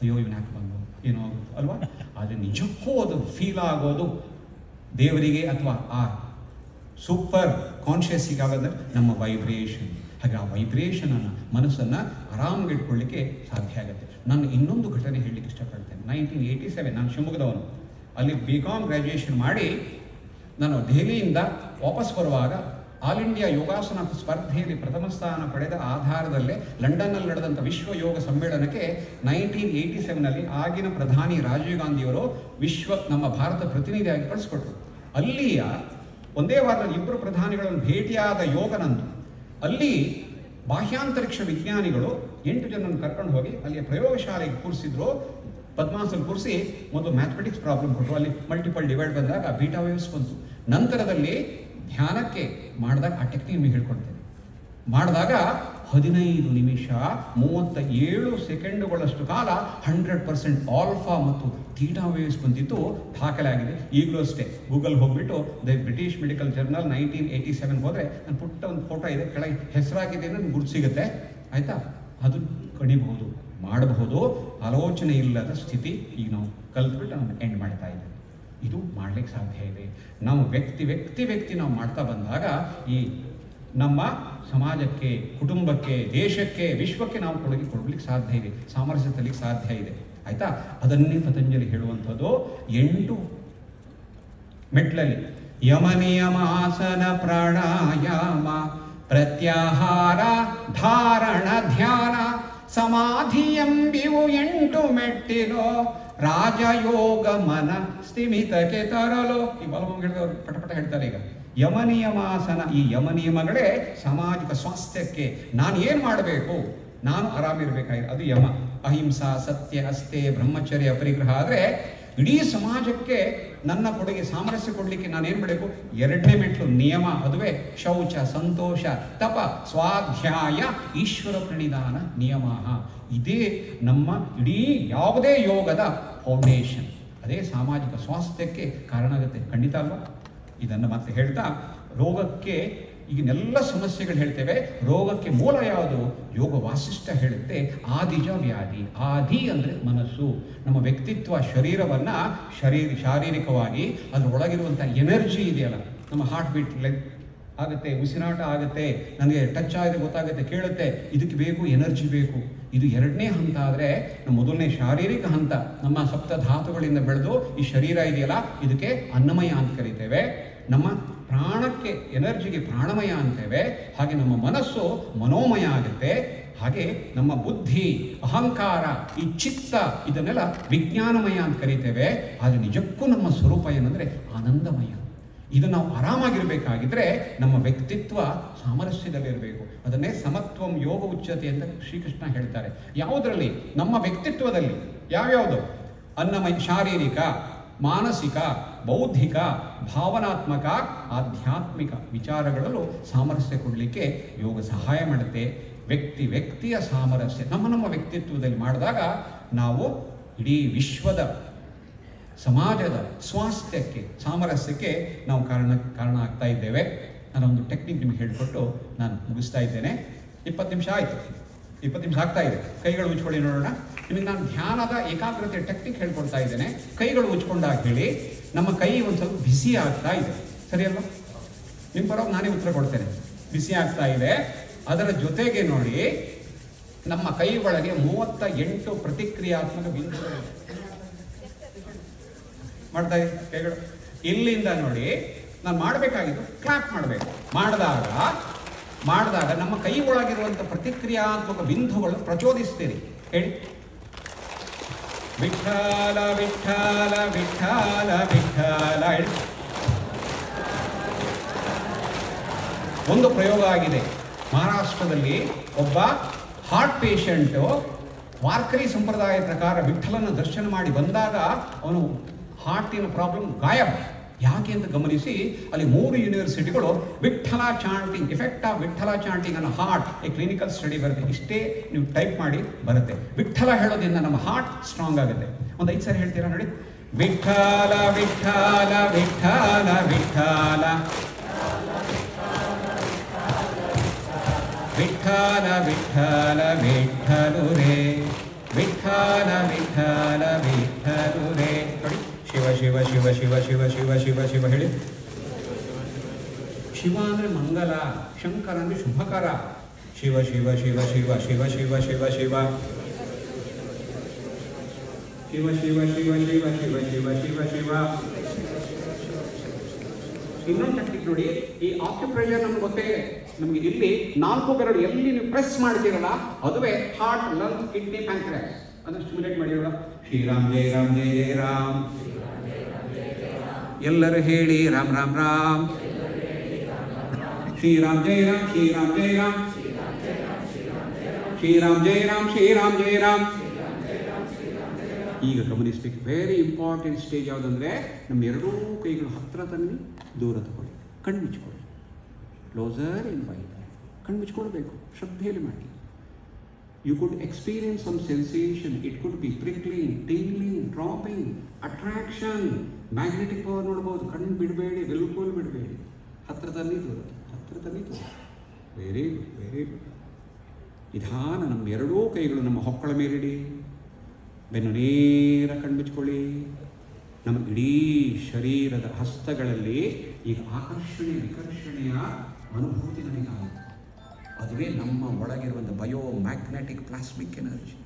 ಅಯ್ಯೋ ಇವನು ಯಾಕೆ ಬಂದು ಏನೋ ಆಗುತ್ತೆ ಅಲ್ವಾ? ಆದರೆ ನಿಜಕ್ಕೂ ಅದು ಫೀಲ್ ಆಗೋದು ದೇವರಿಗೆ ಅಥವಾ ಆ ಸೂಪರ್ ಕಾನ್ಷಿಯಸ್ಸಿಗೆ ಆಗೋದ್ರೆ ನಮ್ಮ ವೈಬ್ರೇಷನ್. ಹಾಗೆ ಆ ವೈಬ್ರೇಷನನ್ನು ಮನಸ್ಸನ್ನು ಆರಾಮಾಗಿಟ್ಕೊಳ್ಳಿಕ್ಕೆ ಸಾಧ್ಯ ಆಗುತ್ತೆ. ನಾನು ಇನ್ನೊಂದು ಘಟನೆ ಹೇಳಲಿಕ್ಕೆ ಇಷ್ಟಪಡ್ತೇನೆ. 1987 ನಾನು ಶಿವಮೊಗ್ಗದವನು. ಅಲ್ಲಿ BCom ಗ್ರ್ಯಾಜುಯೇಷನ್ ಮಾಡಿ ನಾನು ದೆಹಲಿಯಿಂದ ವಾಪಸ್ ಬರುವಾಗ ಆಲ್ ಇಂಡಿಯಾ ಯೋಗಾಸನ ಸ್ಪರ್ಧೆಯಲ್ಲಿ ಪ್ರಥಮ ಸ್ಥಾನ ಪಡೆದ ಆಧಾರದಲ್ಲೇ ಲಂಡನ್ನಲ್ಲಿ ನಡೆದಂಥ ವಿಶ್ವ ಯೋಗ ಸಮ್ಮೇಳನಕ್ಕೆ 1987ನಲ್ಲಿ ಆಗಿನ ಪ್ರಧಾನಿ ರಾಜೀವ್ ಗಾಂಧಿಯವರು ನಮ್ಮ ಭಾರತ ಪ್ರತಿನಿಧಿಯಾಗಿ ಕಳಿಸ್ಕೊಟ್ರು. ಅಲ್ಲಿಯ ಒಂದೇ ವಾರದಲ್ಲಿ 2 ಪ್ರಧಾನಿಗಳನ್ನು ಭೇಟಿಯಾದ ಯೋಗನಂದು ಅಲ್ಲಿ ಬಾಹ್ಯಾಂತರಿಕ್ಷ ವಿಜ್ಞಾನಿಗಳು 8 ಜನರನ್ನು ಕರ್ಕೊಂಡು ಹೋಗಿ ಅಲ್ಲಿಯ ಪ್ರಯೋಗಶಾಲೆಗೆ ಕೂರಿಸಿದ್ರು. ಪದ್ಮಾಸನ ಕೂರಿಸಿ ಒಂದು ಮ್ಯಾಥಮೆಟಿಕ್ಸ್ ಪ್ರಾಬ್ಲಮ್ ಕೊಟ್ಟರು. ಅಲ್ಲಿ ಮಲ್ಟಿಪಲ್ ಡಿವೈಡ್ ಬಂದಾಗ ಬೀಟಾ ವೇವ್ಸ್ ಬಂತು. ನಂತರದಲ್ಲಿ ಧ್ಯಾನಕ್ಕೆ ಮಾಡಿದಾಗ ಆ ಟೆಕ್ನಿಕ್ ನಿಮಗೆ ಹೇಳ್ಕೊಡ್ತೇನೆ. ಮಾಡಿದಾಗ 15 ನಿಮಿಷ 37 ಸೆಕೆಂಡುಗಳಷ್ಟು ಕಾಲ 100% ಆಲ್ಫಾ ಮತ್ತು ಥೀಟಾ ವೇವ್ಸ್ ಬಂದಿದ್ದು ದಾಖಲೆ ಆಗಿದೆ. ಈಗಲೂ ಅಷ್ಟೇ ಗೂಗಲ್ ಹೋಗ್ಬಿಟ್ಟು ದ ಬ್ರಿಟಿಷ್ ಮೆಡಿಕಲ್ ಜರ್ನಲ್ 1987 ಹೋದರೆ ನಾನು ಪುಟ್ಟ ಒಂದು ಫೋಟೋ ಇದೆ, ಕೆಳಗೆ ಹೆಸರಾಗಿದೆ ನನಗೆ ಗುರುತು ಸಿಗುತ್ತೆ, ಆಯಿತಾ? ಅದು ಕಣಿಬಹುದು, ಮಾಡಬಹುದು. ಆಲೋಚನೆ ಇಲ್ಲದ ಸ್ಥಿತಿ ಈಗ ನಾವು ಕಲ್ತ್ಬಿಟ್ಟು ನಾವು ಎಂಡ್ ಮಾಡ್ತಾ ಇದ್ದೇವೆ. ಇದು ಮಾಡಲಿಕ್ಕೆ ಸಾಧ್ಯ ಇದೆ. ನಾವು ವ್ಯಕ್ತಿ ನಾವು ಮಾಡ್ತಾ ಬಂದಾಗ ಈ ನಮ್ಮ ಸಮಾಜಕ್ಕೆ, ಕುಟುಂಬಕ್ಕೆ, ದೇಶಕ್ಕೆ, ವಿಶ್ವಕ್ಕೆ ನಾವು ಕೊಡಲಿಕ್ಕೆ ಸಾಧ್ಯ ಇದೆ, ಸಾಮರಸ್ಯ ತರಲಿಕ್ಕೆ ಸಾಧ್ಯ ಇದೆ, ಆಯಿತಾ? ಅದನ್ನೇ ಪತಂಜಲಿ ಹೇಳುವಂಥದ್ದು 8 ಮೆಟ್ಲಲ್ಲಿ ಯಮನಿಯಮಾಸನ ಪ್ರಾಣಾಯಾಮ ಪ್ರತ್ಯಾಹಾರ ಧಾರಣ ಧ್ಯಾನ ಸಮಾಧಿ ಎಂಬಿವು 8 ಮೆಟ್ಟಿಲೋ ರಾಜಯೋಗ ಮನ ಸ್ಥಿಮಿತಕ್ಕೆ ತರಲು. ಈ ಬಲವಂಗ ಹೇಳಿದವರು ಪಟಪಟ ಹೇಳ್ತಾರೆ. ಈಗ ಯಮನಿಯಮಾಸನ, ಈ ಯಮನಿಯಮಗಳೇ ಸಾಮಾಜಿಕ ಸ್ವಾಸ್ಥ್ಯಕ್ಕೆ ನಾನು ಏನು ಮಾಡಬೇಕು, ನಾನು ಆರಾಮಿರ್ಬೇಕಾಗಿದೆ, ಅದು ಯಮ. ಅಹಿಂಸಾ, ಸತ್ಯ, ಅಸ್ತೆ, ಬ್ರಹ್ಮಚರ್ಯ, ಪರಿಗ್ರಹ. ಆದರೆ ಇಡೀ ಸಮಾಜಕ್ಕೆ ನನ್ನ ಕೊಡುಗೆ ಸಾಮರಸ್ಯ ಕೊಡಲಿಕ್ಕೆ ನಾನೇನು ಮಾಡಬೇಕು? 2ನೇ ಮೆಟ್ಲು ನಿಯಮ, ಅದುವೇ ಶೌಚ, ಸಂತೋಷ, ತಪ, ಸ್ವಾಧ್ಯಾಯ, ಈಶ್ವರ ಪ್ರಣಿಧಾನ ನಿಯಮ. ಇದೇ ನಮ್ಮ ಇಡೀ ಯಾವುದೇ ಯೋಗದ ಫೌಂಡೇಶನ್. ಅದೇ ಸಾಮಾಜಿಕ ಸ್ವಾಸ್ಥ್ಯಕ್ಕೆ ಕಾರಣ ಆಗುತ್ತೆ, ಖಂಡಿತ ಅಲ್ವಾ? ಇದನ್ನು ಮತ್ತೆ ಹೇಳ್ತಾ, ರೋಗಕ್ಕೆ ಈಗಿನೆಲ್ಲ ಸಮಸ್ಯೆಗಳು ಹೇಳ್ತೇವೆ. ರೋಗಕ್ಕೆ ಮೂಲ ಯಾವುದು? ಯೋಗ ವಾಸಿಷ್ಠ ಹೇಳುತ್ತೆ ಆದಿಜ ವ್ಯಾಧಿ. ಆದಿ ಅಂದರೆ ಮನಸ್ಸು. ನಮ್ಮ ವ್ಯಕ್ತಿತ್ವ ಶರೀರವನ್ನು ಶಾರೀರಿಕವಾಗಿ ಅದರೊಳಗಿರುವಂಥ ಎನರ್ಜಿ ಇದೆಯಲ್ಲ, ನಮ್ಮ ಹಾರ್ಟ್ ಬೀಟ್ ಆಗುತ್ತೆ, ಉಸಿರಾಟ ಆಗುತ್ತೆ, ನನಗೆ ಟಚ್ ಆಗಿದೆ ಗೊತ್ತಾಗುತ್ತೆ, ಕೇಳುತ್ತೆ, ಇದಕ್ಕೆ ಬೇಕು ಎನರ್ಜಿ ಬೇಕು. ಇದು 2ನೇ ಹಂತ. ಆದರೆ ನಮ್ಮ ಮೊದಲನೇ ಶಾರೀರಿಕ ಹಂತ, ನಮ್ಮ ಸಪ್ತ ಧಾತುಗಳಿಂದ ಬೆಳೆದು ಈ ಶರೀರ ಇದೆಯಲ್ಲ, ಇದಕ್ಕೆ ಅನ್ನಮಯ ಅಂತ ಕರಿತೇವೆ. ನಮ್ಮ ಪ್ರಾಣಕ್ಕೆ ಎನರ್ಜಿಗೆ ಪ್ರಾಣಮಯ ಅಂತೇವೆ, ಹಾಗೆ ನಮ್ಮ ಮನಸ್ಸು ಮನೋಮಯ ಆಗುತ್ತೆ. ಹಾಗೆ ನಮ್ಮ ಬುದ್ಧಿ, ಅಹಂಕಾರ, ಈ ಚಿತ್ತ ಇದನ್ನೆಲ್ಲ ವಿಜ್ಞಾನಮಯ ಅಂತ ಕರೀತೇವೆ. ಆದರೆ ನಿಜಕ್ಕೂ ನಮ್ಮ ಸ್ವರೂಪ ಏನಂದರೆ ಆನಂದಮಯ. ಇದು ನಾವು ಆರಾಮಾಗಿರಬೇಕಾಗಿದ್ರೆ ನಮ್ಮ ವ್ಯಕ್ತಿತ್ವ ಸಾಮರಸ್ಯದಲ್ಲಿರಬೇಕು. ಅದನ್ನೇ ಸಮತ್ವಂ ಯೋಗ ಉಚ್ಯತೆ ಅಂತ ಶ್ರೀಕೃಷ್ಣ ಹೇಳ್ತಾರೆ. ಯಾವುದರಲ್ಲಿ? ನಮ್ಮ ವ್ಯಕ್ತಿತ್ವದಲ್ಲಿ. ಯಾವ್ಯಾವುದು? ಅನ್ನಮಯ, ಶಾರೀರಿಕ, ಮಾನಸಿಕ, ಬೌದ್ಧಿಕ, ಭಾವನಾತ್ಮಕ, ಆಧ್ಯಾತ್ಮಿಕ ವಿಚಾರಗಳಲ್ಲೂ ಸಾಮರಸ್ಯ ಕೊಡಲಿಕ್ಕೆ ಯೋಗ ಸಹಾಯ ಮಾಡುತ್ತೆ. ವ್ಯಕ್ತಿಯ ಸಾಮರಸ್ಯ ನಮ್ಮ ವ್ಯಕ್ತಿತ್ವದಲ್ಲಿ ಮಾಡಿದಾಗ ನಾವು ಇಡೀ ವಿಶ್ವದ, ಸಮಾಜದ ಸ್ವಾಸ್ಥ್ಯಕ್ಕೆ, ಸಾಮರಸ್ಯಕ್ಕೆ ನಾವು ಕಾರಣ ಆಗ್ತಾ ಇದ್ದೇವೆ. ನಾನೊಂದು ಟೆಕ್ನಿಕ್ ನಿಮಗೆ ಹೇಳಿಕೊಟ್ಟು ನಾನು ಮುಗಿಸ್ತಾ ಇದ್ದೇನೆ. 20 ನಿಮಿಷ ಆಯಿತು, 20 ನಿಮಿಷ ಆಗ್ತಾ ಇದೆ. ಕೈಗಳು ಉಜ್ಕೊಳ್ಳಿ ನೋಡೋಣ. ನಿಮಗೆ ನಾನು ಧ್ಯಾನದ ಏಕಾಗ್ರತೆ ಟೆಕ್ನಿಕ್ ಹೇಳ್ಕೊಡ್ತಾ ಇದ್ದೇನೆ. ಕೈಗಳು ಉಜ್ಕೊಂಡಾಗ ಹೇಳಿ, ನಮ್ಮ ಕೈ ಒಂದು ಸ್ವಲ್ಪ ಬಿಸಿ ಆಗ್ತಾ ಇದೆ, ಸರಿಯಲ್ವಾ? ನಿಮ್ಮ ಪರವಾಗಿ ನಾನೇ ಉತ್ತರ ಕೊಡ್ತೇನೆ. ಬಿಸಿ ಆಗ್ತಾ ಇದೆ. ಅದರ ಜೊತೆಗೆ ನೋಡಿ, ನಮ್ಮ ಕೈ ಒಳಗೆ 38 ಪ್ರತಿಕ್ರಿಯಾತ್ಮಕ ಬಿಂದುಗಳು ಮಾಡ್ತಾ ಇದೆ ಕೈಗಳು. ಇಲ್ಲಿಂದ ನೋಡಿ, ನಾನು ಮಾಡಬೇಕಾಗಿದ್ದು ಕ್ಲಾಪ್ ಮಾಡಬೇಕು. ಮಾಡಿದಾಗ ನಮ್ಮ ಕೈ ಒಳಗಿರುವಂಥ ಪ್ರತಿಕ್ರಿಯಾತ್ಮಕ ಬಿಂದುಗಳು ಪ್ರಚೋದಿಸ್ತೀರಿ. ಹೇಳಿ, ವಿಠ್ಠಲ ವಿಠ್ಠಲ ವಿಠ್ಠಲ ವಿಠ್ಠಲ. ಹೇಳಿ. ಒಂದು ಪ್ರಯೋಗ ಆಗಿದೆ. ಮಹಾರಾಷ್ಟ್ರದಲ್ಲಿ ಒಬ್ಬ ಹಾರ್ಟ್ ಪೇಷಂಟು ವಾರ್ಕರಿ ಸಂಪ್ರದಾಯ ಪ್ರಕಾರ ವಿಠ್ಠಲನ ದರ್ಶನ ಮಾಡಿ ಬಂದಾಗ ಅವನು ಹಾರ್ಟಿನ ಪ್ರಾಬ್ಲಮ್ ಗಾಯಬ್. ಯಾಕೆ ಅಂತ ಗಮನಿಸಿ, ಅಲ್ಲಿ 3 ಯೂನಿವರ್ಸಿಟಿಗಳು Vitthala chanting, effect of Vitthala chanting ಅನ್ನೋ ಹಾರ್ಟ್ ಎ ಕ್ಲಿನಿಕಲ್ ಸ್ಟಡಿ ಬರುತ್ತೆ. ಇಷ್ಟೇ ನೀವು ಟೈಪ್ ಮಾಡಿ ಬರುತ್ತೆ. ವಿಠ್ಠಲ ಹೇಳೋದ್ರಿಂದ ನಮ್ಮ ಹಾರ್ಟ್ ಸ್ಟ್ರಾಂಗ್ ಆಗುತ್ತೆ. ಒಂದು 5 ಸಾರಿ ಹೇಳ್ತೀರಾ ನೋಡಿ. ವಿಠ್ಠಲ ವಿಠ್ಠಲ ವಿಠ್ಠಲ ವಿಠ್ಠಲ ವಿಠ್ಠಲ ವಿಠ್ಠಲ ವಿಠ್ಠಲು ರೇ, ವಿಠ್ಠಲ ವಿಠ್ಠಲ ವಿಠ್ಠಲು ರೇ. ನೋಡಿ, ಶಿವ ಶಿವ ಶಿವ ಶಿವ ಶಿವ ಶಿವ ಶಿವ ಶಿವ. ಹೇಳಿ. ಶಿವ ಅಂದರೆ ಮಂಗಲ, ಶಂಕರ ಅಂದರೆ ಶುಭಕರ. ಶಿವ ಶಿವ ಶಿವ ಶಿವ ಶಿವ ಶಿವ ಶಿವ ಶಿವ ಶಿವ ಶಿವ ಶಿವ ಶಿವ ಶಿವ ಶಿವ ಶಿವ ಶಿವ. ಇನ್ನೊಂದು ಟೆಕ್ನಿಕ್ ನೋಡಿ. ಈ ಆಕ್ಯುಪ್ರೆಷರ್ ನಮ್ಗೆ ಗೊತ್ತೇ ಇದೆ. ನಮಗೆ ಇಲ್ಲಿ 4 ಬೆರಳು ಎಲ್ಲಿ ನೀವು ಪ್ರೆಸ್ ಮಾಡ್ತೀರಲ್ಲ, ಅದುವೇ ಹಾರ್ಟ್, ಲಂಗ್, ಕಿಡ್ನಿ, ಪ್ಯಾಂಕ್ರಿಯಾಸ್. ಅದನ್ನು ಸ್ಟಿಮ್ಯುಲೇಟ್ ಮಾಡಿರೋಣ. ಶ್ರೀರಾಮ್ ಜೈ ರಾಮ್ ಜೈ ಜೈ ರಾಮ್. ಎಲ್ಲರೂ ಹೇಳಿ ರಾಮ್ ರಾಮ್ ರಾಮ್. ಶ್ರೀರಾಮ್ ಜೈ ರಾಮ್, ಶ್ರೀರಾಮ್ ಜೈ ರಾಮ್, ಶ್ರೀರಾಮ್ ಜೈ ರಾಮ್, ಶ್ರೀರಾಮ್ ಜೈ ರಾಮ್. ಈಗ ಗಮನಿಸ್ಬೇಕು, ವೆರಿ ಇಂಪಾರ್ಟೆಂಟ್ ಸ್ಟೇಜ್ ಯಾವುದಂದ್ರೆ, ನಮ್ಮ ಎರಡೂ ಕೈಗಳು ಹತ್ತಿರ ತನ್ನಿ, ದೂರ ತಗೊಳ್ಳಿ, ಕಣ್ಣು ಮುಚ್ಕೊಳ್ಳಿ. ಕ್ಲೋಸರ್ ಇನ್ ವೈಡ್. ಕಣ್ಣು ಮುಚ್ಕೊಳ್ಬೇಕು, ಶ್ರದ್ಧೆಯಲ್ಲಿ ಮಾಡಿ. You could experience some sensation. It could be prickling, tingling, dropping, attraction, magnetic power ನೋಡ್ಬೋದು. ಕಣ್ಣು ಬಿಡಬೇಡಿ, ಬಿಲ್ಕುಲ್ ಬಿಡಬೇಡಿ. ಹತ್ತಿರದಲ್ಲಿ ದೂರ, ಹತ್ತಿರದಲ್ಲಿ ದೂರ. Very good, very good. ನಿಧಾನ ನಮ್ಮ ಎರಡೂ ಕೈಗಳು ನಮ್ಮ ಹೊಕ್ಕಳ ಮೇಲಿಡಿ. ಬೆನ್ನು ನೇರ ಕಣ್ಮುಚ್ಕೊಳ್ಳಿ. ನಮ್ಮ ಇಡೀ ಶರೀರದ ಹಸ್ತಗಳಲ್ಲಿ ಈಗ ಆಕರ್ಷಣೆ ವಿಕರ್ಷಣೆಯ ಅನುಭೂತಿ ನನಗಾಗುತ್ತೆ. ಅದುವೇ ನಮ್ಮ ಒಳಗಿರುವಂಥ ಬಯೋ ಮ್ಯಾಗ್ನೆಟಿಕ್ ಪ್ಲಾಸ್ಮಿಕ್ ಎನರ್ಜಿ.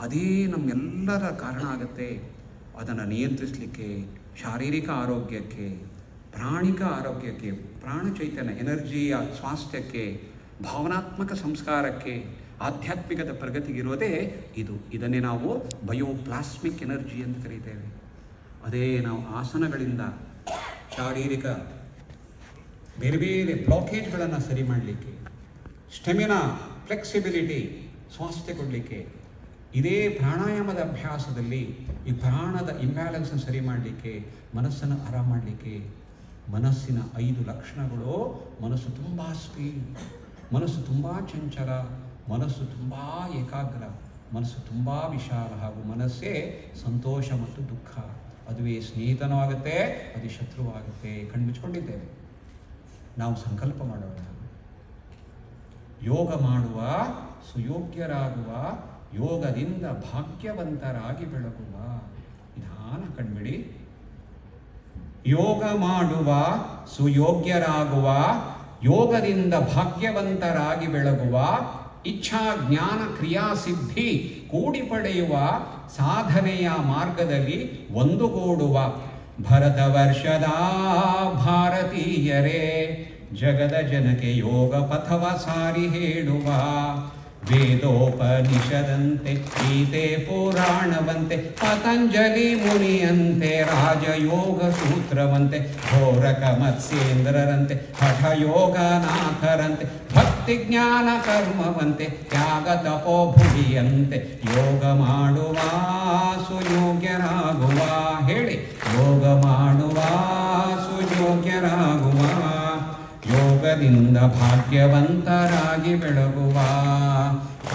ಅದೇ ನಮ್ಮೆಲ್ಲರ ಕಾರಣ ಆಗುತ್ತೆ. ಅದನ್ನು ನಿಯಂತ್ರಿಸಲಿಕ್ಕೆ, ಶಾರೀರಿಕ ಆರೋಗ್ಯಕ್ಕೆ, ಪ್ರಾಣಿಕ ಆರೋಗ್ಯಕ್ಕೆ, ಪ್ರಾಣ ಚೈತನ್ಯ ಎನರ್ಜಿಯ ಸ್ವಾಸ್ಥ್ಯಕ್ಕೆ, ಭಾವನಾತ್ಮಕ ಸಂಸ್ಕಾರಕ್ಕೆ, ಆಧ್ಯಾತ್ಮಿಕದ ಪ್ರಗತಿಗಿರೋದೇ ಇದು. ಇದನ್ನೇ ನಾವು ಬಯೋಪ್ಲಾಸ್ಮಿಕ್ ಎನರ್ಜಿ ಅಂತ ಕರೀತೇವೆ. ಅದೇ ನಾವು ಆಸನಗಳಿಂದ ಶಾರೀರಿಕ ಬೇರೆ ಬೇರೆ ಬ್ಲಾಕೇಜ್ಗಳನ್ನು ಸರಿ ಮಾಡಲಿಕ್ಕೆ, ಸ್ಟೆಮಿನಾ, ಫ್ಲೆಕ್ಸಿಬಿಲಿಟಿ, ಸ್ವಾಸ್ಥ್ಯ ಕೊಡಲಿಕ್ಕೆ, ಇದೇ ಪ್ರಾಣಾಯಾಮದ ಅಭ್ಯಾಸದಲ್ಲಿ ಈ ಪ್ರಾಣದ ಇಂಬ್ಯಾಲೆನ್ಸನ್ನು ಸರಿ ಮಾಡಲಿಕ್ಕೆ, ಮನಸ್ಸನ್ನು ಆರಾಮ ಮಾಡಲಿಕ್ಕೆ. ಮನಸ್ಸಿನ 5 ಲಕ್ಷಣಗಳು: ಮನಸ್ಸು ತುಂಬ ಸ್ಪೀಡ್, ಮನಸ್ಸು ತುಂಬ ಚಂಚಲ, ಮನಸ್ಸು ತುಂಬ ಏಕಾಗ್ರ, ಮನಸ್ಸು ತುಂಬ ವಿಶಾಲ, ಹಾಗೂ ಮನಸ್ಸೇ ಸಂತೋಷ ಮತ್ತು ದುಃಖ. ಅದುವೇ ಸ್ನೇಹಿತನೂ ಆಗುತ್ತೆ, ಅದು ಶತ್ರುವೂ ಆಗುತ್ತೆ. ಕಣ್ಮುಚ್ಕೊಂಡಿದ್ದೇವೆ. ನಾವು ಸಂಕಲ್ಪ ಮಾಡೋಣ. ಯೋಗ ಮಾಡುವ, ಸುಯೋಗ್ಯರಾಗುವ, ಯೋಗದಿಂದ ಭಾಗ್ಯವಂತರಾಗಿ ಬೆಳಗುವ. ನಿಧಾನ ಕಣ್ಬಿಡಿ. ಯೋಗ ಮಾಡುವ, ಸುಯೋಗ್ಯರಾಗುವ, ಯೋಗದಿಂದ ಭಾಗ್ಯವಂತರಾಗಿ ಬೆಳಗುವ, ಇಚ್ಛಾ ಜ್ಞಾನ ಕ್ರಿಯಾಸಿದ್ಧಿ ಕೂಡಿ ಪಡೆಯುವ, ಸಾಧನೆಯ ಮಾರ್ಗದಲ್ಲಿ ಒಂದುಗೂಡುವ, ಭರತವರ್ಷದ ಭಾರತೀಯರೇ ಜಗದ ಜನಕ್ಕೆ ಯೋಗ ಪಥವ ಸಾರಿ ಹೇಳುವ ವೇದೋಪನಿಷದಂತೆ ಗೀತೆ ಪುರಾಣವಂತೆ ಪತಂಜಲಿ ಮುನಿಯಂತೆ ರಾಜಯೋಗ ಸೂತ್ರವಂತೆ ಘೋರಕ ಮತ್ಸ್ಯೇಂದ್ರರಂತೆ ಹಠಯೋಗನಾಥರಂತೆ ಭಕ್ತಿ ಜ್ಞಾನ ಕರ್ಮವಂತೆ ತ್ಯಾಗ ತಪೋಭುಡಿಯಂತೆ ಯೋಗ ಮಾಡುವ ಸುಯೋಗ್ಯರಾಗುವ ಹೇಳಿ ಯೋಗ ಮಾಡುವ ಸುಯೋಗ್ಯರಾಗುವ ಯೋಗದಿಂದ ಭಾಗ್ಯವಂತರಾಗಿ ಬೆಳಗುವ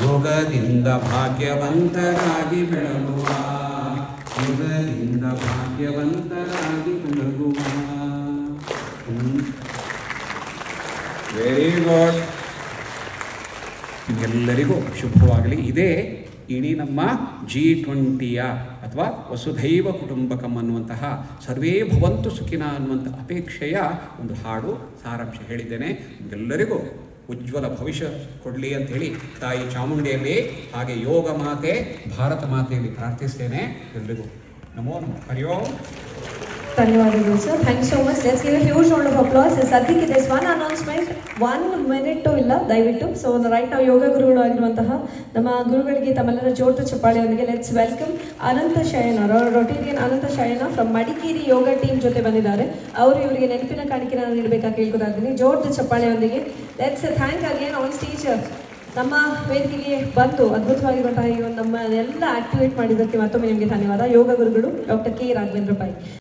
ಯೋಗದಿಂದ ಭಾಗ್ಯವಂತರಾಗಿ ಬೆಳಗುವ ಯೋಗದಿಂದ ಭಾಗ್ಯವಂತರಾಗಿ ಬೆಳಗುವ. Very good. ನಿಮಗೆಲ್ಲರಿಗೂ ಶುಭವಾಗಲಿ. ಇದೇ ಇಡೀ ನಮ್ಮ G20ಯ ಅಥವಾ ವಸುಧೈವ ಕುಟುಂಬಕಂ ಅನ್ನುವಂತಹ ಸರ್ವೇ ಭವಂತು ಸುಖಿನ ಅನ್ನುವಂಥ ಅಪೇಕ್ಷೆಯ ಒಂದು ಹಾಡು ಸಾರಾಂಶ ಹೇಳಿದ್ದೇನೆ. ನಿಮಗೆಲ್ಲರಿಗೂ ಉಜ್ವಲ ಭವಿಷ್ಯ ಕೊಡಲಿ ಅಂತ ಹೇಳಿ ತಾಯಿ ಚಾಮುಂಡಿಯಲ್ಲಿ ಹಾಗೆ ಯೋಗ ಮಾತೆ ಭಾರತ ಮಾತೆಯಲ್ಲಿ ಪ್ರಾರ್ಥಿಸ್ತೇನೆ. ಎಲ್ಲರಿಗೂ ನಮೋ ನಮಃ. ಹರಿ ಓಂ. ಧನ್ಯವಾದಗಳು sir. Thank you so much. Let's give a huge round of applause. ಸದ್ಯಕ್ಕೆ ದಿಸ್ ಒನ್ ಅನೌನ್ಸ್ಮೆಂಟ್ 1 ಮಿನಿಟ್ ಇಲ್ಲ ದಯವಿಟ್ಟು. ಸೊ ರೈಟ್ ನಾವು ಯೋಗ ಗುರುಗಳು ಆಗಿರುವಂತಹ ನಮ್ಮ ಗುರುಗಳಿಗೆ ತಮ್ಮೆಲ್ಲರ ಜೋರು ಚಪ್ಪಾಳೆಯೊಂದಿಗೆ let's welcome Ananta Shayana, Rotarian Ananta Shayana from Madikeri yoga team ಜೊತೆ ಬಂದಿದ್ದಾರೆ. ಅವರು ಇವರಿಗೆ ನೆನಪಿನ ಕಾಣಿಕೆನ ನೀಡಬೇಕಾಗಿ ಕೇಳ್ಕೊತಾ ಇದ್ದೀನಿ ಜೋರು ಚಪ್ಪಾಳೆಯೊಂದಿಗೆ. Let's thank again on stage ನಮ್ಮ ವೇದಿಕೆಗೆ ಬಂದು ಅದ್ಭುತವಾಗಿರುವಂತಹ ಈ ಒಂದು ನಮ್ಮ ಎಲ್ಲ ಆಕ್ಟಿವೇಟ್ ಮಾಡಿದ್ದಕ್ಕೆ ಮತ್ತೊಮ್ಮೆ ನಿಮಗೆ ಧನ್ಯವಾದ. ಯೋಗ ಗುರುಗಳು ಡಾಕ್ಟರ್ ಕೆ ರಾಘವೇಂದ್ರ ಪೈ.